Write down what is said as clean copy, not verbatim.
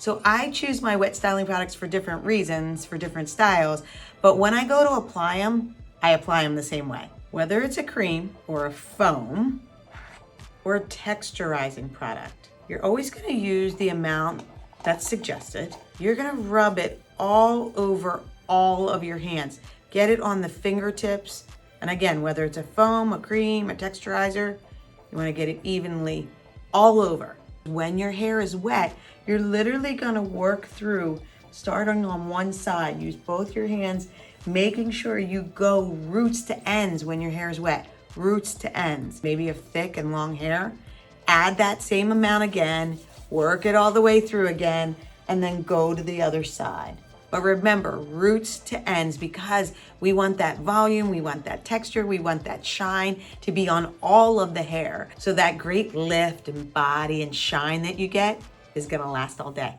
So I choose my wet styling products for different reasons, for different styles, but when I go to apply them, I apply them the same way. Whether it's a cream or a foam or a texturizing product, you're always gonna use the amount that's suggested. You're gonna rub it all over all of your hands. Get it on the fingertips. And again, whether it's a foam, a cream, a texturizer, you wanna get it evenly all over. When your hair is wet, you're literally gonna work through, starting on one side, use both your hands, making sure you go roots to ends when your hair is wet, roots to ends. Maybe you have thick and long hair, add that same amount again, work it all the way through again, and then go to the other side. But remember, roots to ends, because we want that volume, we want that texture, we want that shine to be on all of the hair. So that great lift and body and shine that you get is gonna last all day.